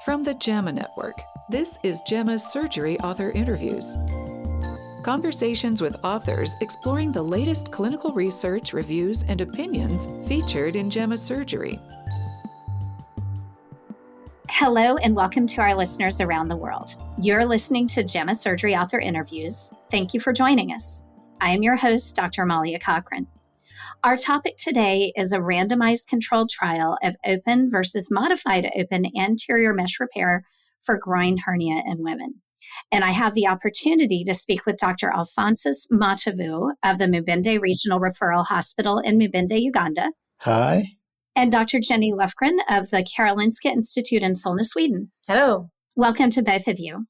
From the JAMA Network, this is JAMA's Surgery Author Interviews. Conversations with authors exploring the latest clinical research, reviews, and opinions featured in JAMA Surgery. Hello and welcome to our listeners around the world. You're listening to JAMA Surgery Author Interviews. Thank you for joining us. I am your host, Dr. Amalia Cochran. Our topic today is a randomized controlled trial of open versus modified open anterior mesh repair for groin hernia in women. And I have the opportunity to speak with Dr. Alphonsus Matovu of the Mubende Regional Referral Hospital in Mubende, Uganda. Hi. And Dr. Jenny Löfgren of the Karolinska Institute in Solna, Sweden. Hello. Welcome to both of you.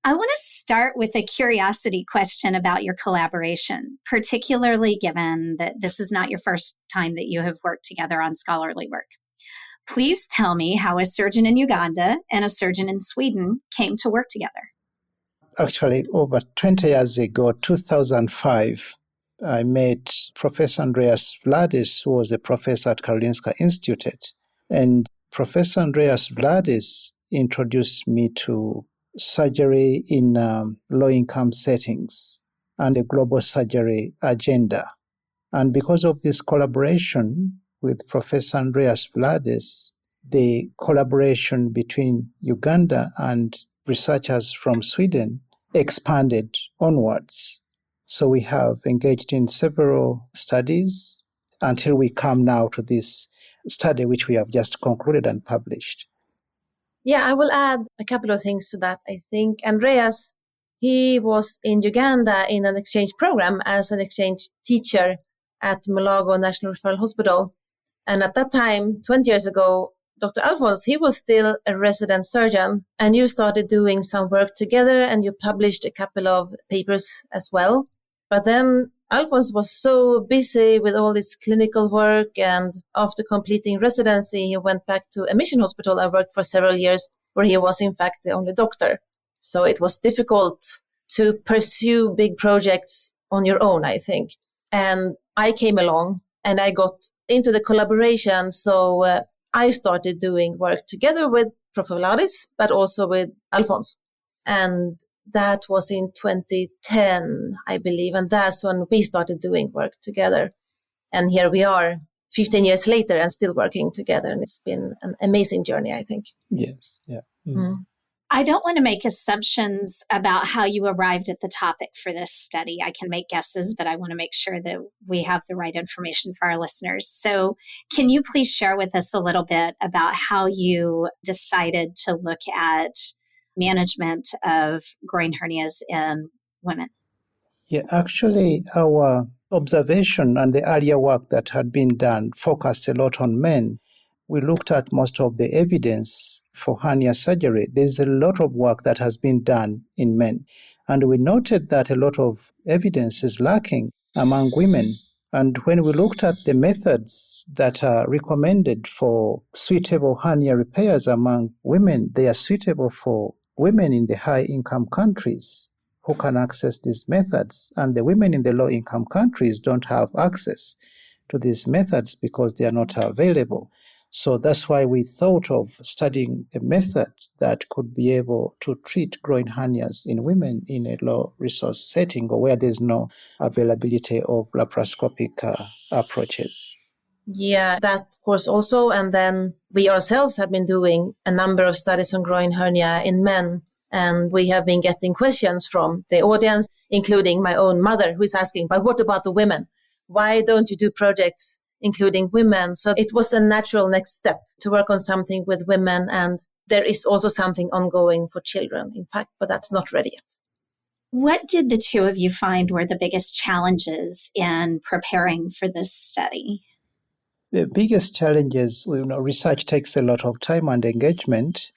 I want to start with a curiosity question about your collaboration, particularly given that this is not your first time that you have worked together on scholarly work. Please tell me how a surgeon in Uganda and a surgeon in Sweden came to work together. Actually, over 20 years ago, 2005, I met Professor Andreas Vladis, who was a professor at Karolinska Institute. And Professor Andreas Vladis introduced me to surgery in low-income settings and the global surgery agenda. And because of this collaboration with Professor Andreas Vladis, the collaboration between Uganda and researchers from Sweden expanded onwards. So we have engaged in several studies until we come now to this study, which we have just concluded and published. Yeah, I will add a couple of things to that. I think Andreas, he was in Uganda in an exchange program as an exchange teacher at Mulago National Referral Hospital. And at that time, 20 years ago, Dr. Alphonsus, he was still a resident surgeon, and you started doing some work together and you published a couple of papers as well. But then Alphonsus was so busy with all this clinical work, and after completing residency, he went back to a mission hospital I worked for several years, where he was in fact the only doctor. So it was difficult to pursue big projects on your own, I think. And I came along and I got into the collaboration. So I started doing work together with Prof. Vladis, but also with Alphonsus. And that was in 2010, I believe. And that's when we started doing work together. And here we are 15 years later and still working together. And it's been an amazing journey, I think. Yes. Yeah. Mm. I don't want to make assumptions about how you arrived at the topic for this study. I can make guesses, but I want to make sure that we have the right information for our listeners. So can you please share with us a little bit about how you decided to look at management of groin hernias in women? Yeah, actually, our observation and the earlier work that had been done focused a lot on men. We looked at most of the evidence for hernia surgery. There's a lot of work that has been done in men. And we noted that a lot of evidence is lacking among women. And when we looked at the methods that are recommended for suitable hernia repairs among women, they are suitable for women in the high-income countries who can access these methods. And the women in the low-income countries don't have access to these methods because they are not available. So that's why we thought of studying a method that could be able to treat groin hernias in women in a low-resource setting or where there's no availability of laparoscopic approaches. Yeah, that of course also. And then we ourselves have been doing a number of studies on groin hernia in men. And we have been getting questions from the audience, including my own mother, who is asking, but what about the women? Why don't you do projects including women? So it was a natural next step to work on something with women. And there is also something ongoing for children, in fact, but that's not ready yet. What did the two of you find were the biggest challenges in preparing for this study? The biggest challenges, research takes a lot of time and engagement,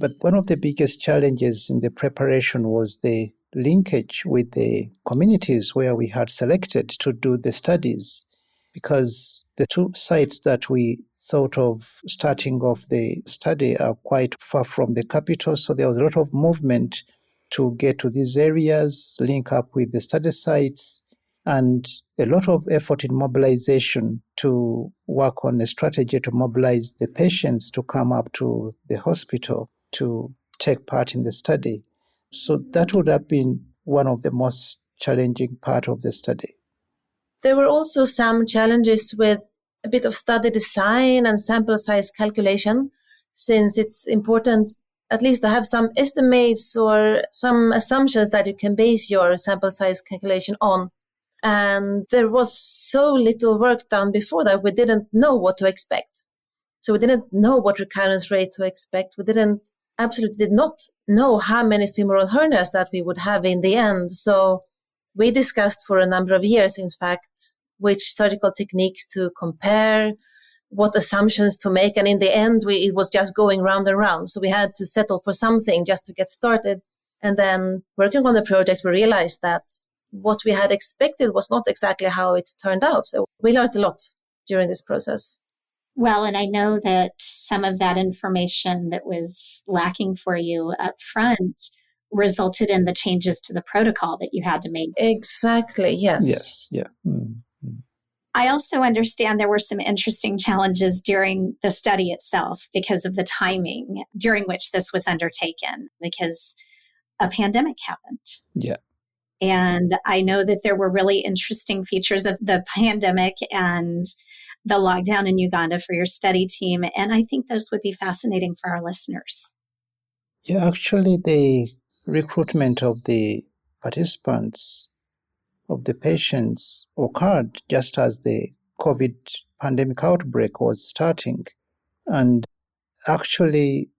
but one of the biggest challenges in the preparation was the linkage with the communities where we had selected to do the studies, because the two sites that we thought of starting off the study are quite far from the capital, so there was a lot of movement to get to these areas, link up with the study sites, and a lot of effort in mobilization to work on a strategy to mobilize the patients to come up to the hospital. to take part in the study. So that would have been one of the most challenging part of the study. There were also some challenges with a bit of study design and sample size calculation, since it's important at least to have some estimates or some assumptions that you can base your sample size calculation on. And there was so little work done before that we didn't know what to expect. So we didn't know what recurrence rate to expect. We absolutely did not know how many femoral hernias that we would have in the end. So we discussed for a number of years, in fact, which surgical techniques to compare, what assumptions to make. And in the end, it was just going round and round. So we had to settle for something just to get started. And then working on the project, we realized that what we had expected was not exactly how it turned out. So we learned a lot during this process. Well, and I know that some of that information that was lacking for you up front resulted in the changes to the protocol that you had to make. Exactly, yes. Yes, yeah. Mm-hmm. I also understand there were some interesting challenges during the study itself because of the timing during which this was undertaken, because a pandemic happened. Yeah. And I know that there were really interesting features of the pandemic and the lockdown in Uganda for your study team. And I think those would be fascinating for our listeners. Yeah, actually, the recruitment of the participants, of the patients, occurred just as the COVID pandemic outbreak was starting. And actually,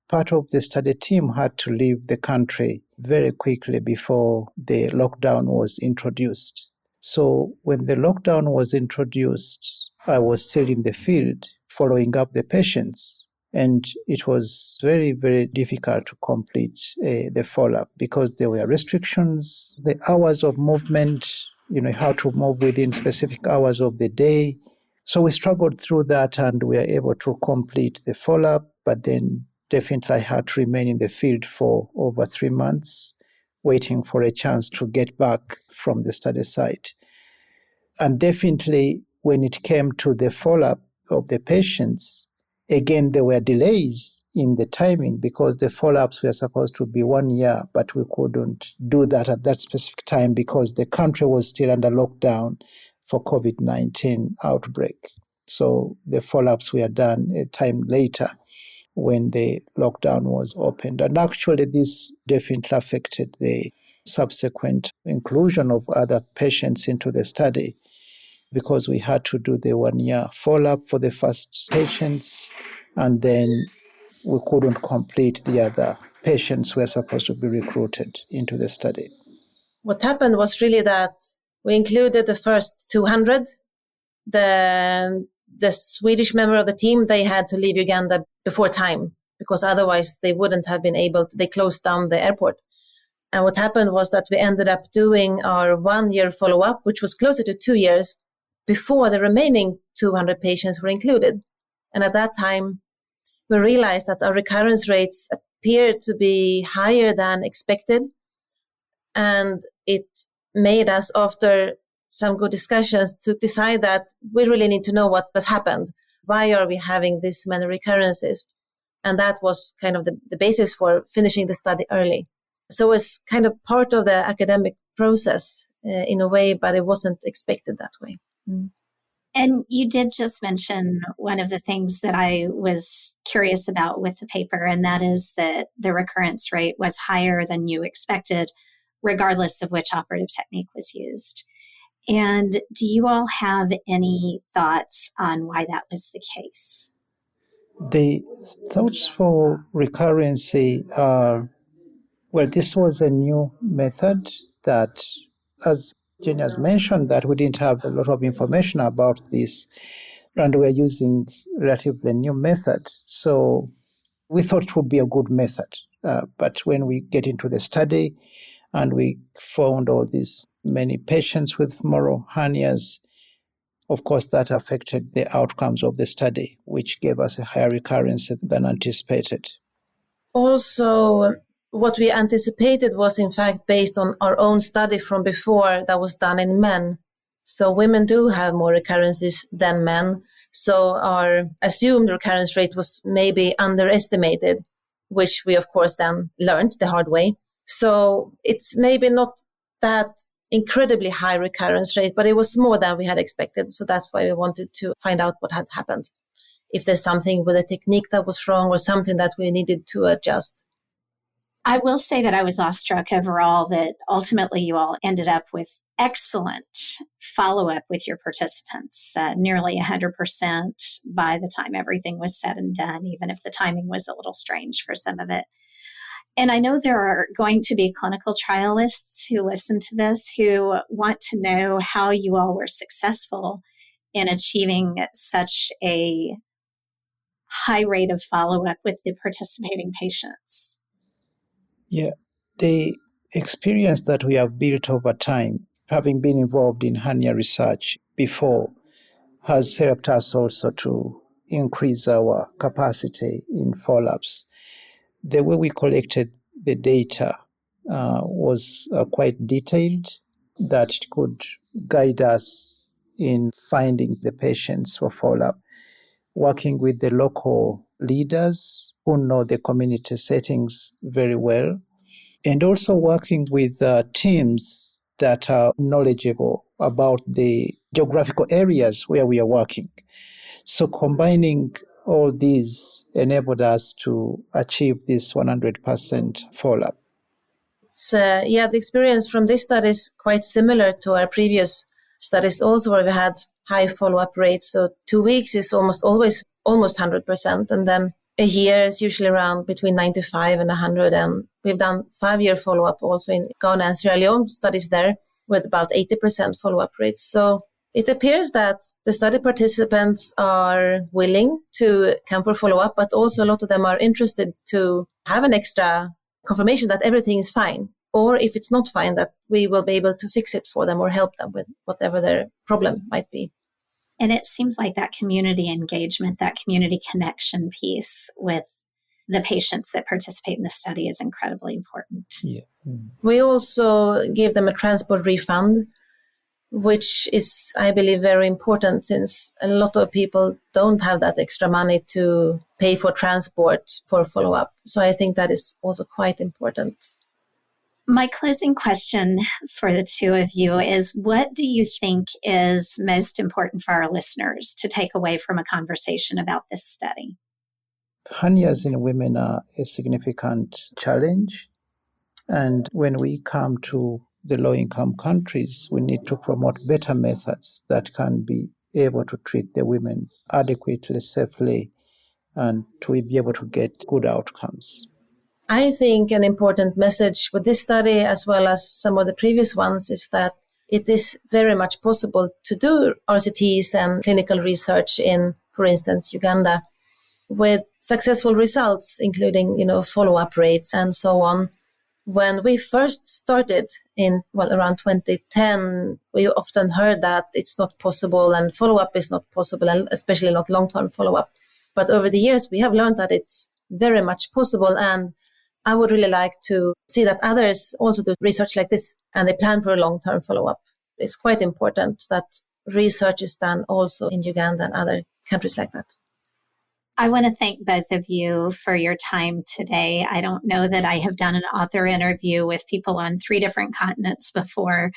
part of the study team had to leave the country very quickly before the lockdown was introduced. So when the lockdown was introduced, I was still in the field following up the patients. And it was very, very difficult to complete the follow-up because there were restrictions, the hours of movement, how to move within specific hours of the day. So we struggled through that and we were able to complete the follow-up, but then definitely I had to remain in the field for over 3 months, waiting for a chance to get back from the study site. And definitely when it came to the follow-up of the patients, again, there were delays in the timing because the follow-ups were supposed to be 1 year, but we couldn't do that at that specific time because the country was still under lockdown for COVID-19 outbreak. So the follow-ups were done a time later when the lockdown was opened. And actually, this definitely affected the subsequent inclusion of other patients into the study because we had to do the 1 year follow-up for the first patients, and then we couldn't complete the other patients who were supposed to be recruited into the study. What happened was really that we included the first 200. The Swedish member of the team, they had to leave Uganda before time because otherwise they wouldn't have been able to, they closed down the airport. And what happened was that we ended up doing our 1 year follow-up, which was closer to 2 years, before the remaining 200 patients were included. And at that time, we realized that our recurrence rates appeared to be higher than expected. And it made us, after some good discussions, to decide that we really need to know what has happened. Why are we having this many recurrences? And that was kind of the basis for finishing the study early. So it's kind of part of the academic process in a way, but it wasn't expected that way. And you did just mention one of the things that I was curious about with the paper, and that is that the recurrence rate was higher than you expected, regardless of which operative technique was used. And do you all have any thoughts on why that was the case? The thoughts for recurrency are, well, this was a new method that, as Jenny has mentioned, that we didn't have a lot of information about this, and we're using relatively new method. So we thought it would be a good method. But when we get into the study and we found all these many patients with femoral hernias, of course, that affected the outcomes of the study, which gave us a higher recurrence than anticipated. Also, what we anticipated was, in fact, based on our own study from before that was done in men. So women do have more recurrences than men. So our assumed recurrence rate was maybe underestimated, which we, of course, then learned the hard way. So it's maybe not that incredibly high recurrence rate, but it was more than we had expected. So that's why we wanted to find out what had happened. If there's something with a technique that was wrong or something that we needed to adjust. I will say that I was awestruck overall that ultimately you all ended up with excellent follow-up with your participants, nearly 100% by the time everything was said and done, even if the timing was a little strange for some of it. And I know there are going to be clinical trialists who listen to this who want to know how you all were successful in achieving such a high rate of follow-up with the participating patients. Yeah, the experience that we have built over time, having been involved in hernia research before, has helped us also to increase our capacity in follow-ups. The way we collected the data was quite detailed, that it could guide us in finding the patients for follow-up, working with the local leaders who know the community settings very well, and also working with teams that are knowledgeable about the geographical areas where we are working. So combining all these enabled us to achieve this 100% follow-up. The experience from this study is quite similar to our previous studies also, where we had high follow-up rates. So 2 weeks is always 100%. And then a year is usually around between 95 and 100. And we've done 5-year follow-up also in Ghana and Sierra Leone studies there with about 80% follow-up rates. So it appears that the study participants are willing to come for follow-up, but also a lot of them are interested to have an extra confirmation that everything is fine. Or if it's not fine, that we will be able to fix it for them or help them with whatever their problem might be. And it seems like that community engagement, that community connection piece with the patients that participate in the study is incredibly important. Yeah. We also give them a transport refund, which is, I believe, very important since a lot of people don't have that extra money to pay for transport for follow-up. So I think that is also quite important. My closing question for the two of you is, what do you think is most important for our listeners to take away from a conversation about this study? Hernias in women are a significant challenge. And when we come to the low-income countries, we need to promote better methods that can be able to treat the women adequately, safely, and to be able to get good outcomes. I think an important message with this study, as well as some of the previous ones, is that it is very much possible to do RCTs and clinical research in, for instance, Uganda, with successful results, including, follow-up rates and so on. When we first started around 2010, we often heard that it's not possible and follow-up is not possible, and especially not long-term follow-up. But over the years, we have learned that it's very much possible, and I would really like to see that others also do research like this and they plan for a long-term follow-up. It's quite important that research is done also in Uganda and other countries like that. I want to thank both of you for your time today. I don't know that I have done an author interview with people on 3 different continents before.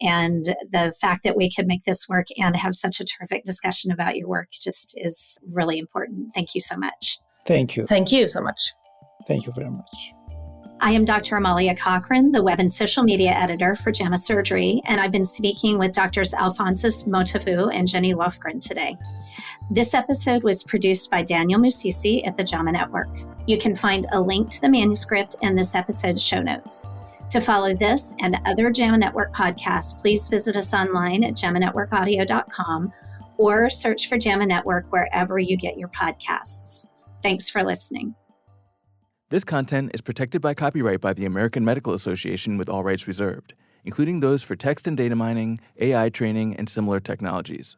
And the fact that we could make this work and have such a terrific discussion about your work just is really important. Thank you so much. Thank you. Thank you so much. Thank you very much. I am Dr. Amalia Cochran, the Web and Social Media Editor for JAMA Surgery, and I've been speaking with Drs. Alphonsus, Matovu, and Jenny Löfgren today. This episode was produced by Daniel Musisi at the JAMA Network. You can find a link to the manuscript in this episode's show notes. To follow this and other JAMA Network podcasts, please visit us online at jamanetworkaudio.com or search for JAMA Network wherever you get your podcasts. Thanks for listening. This content is protected by copyright by the American Medical Association with all rights reserved, including those for text and data mining, AI training, and similar technologies.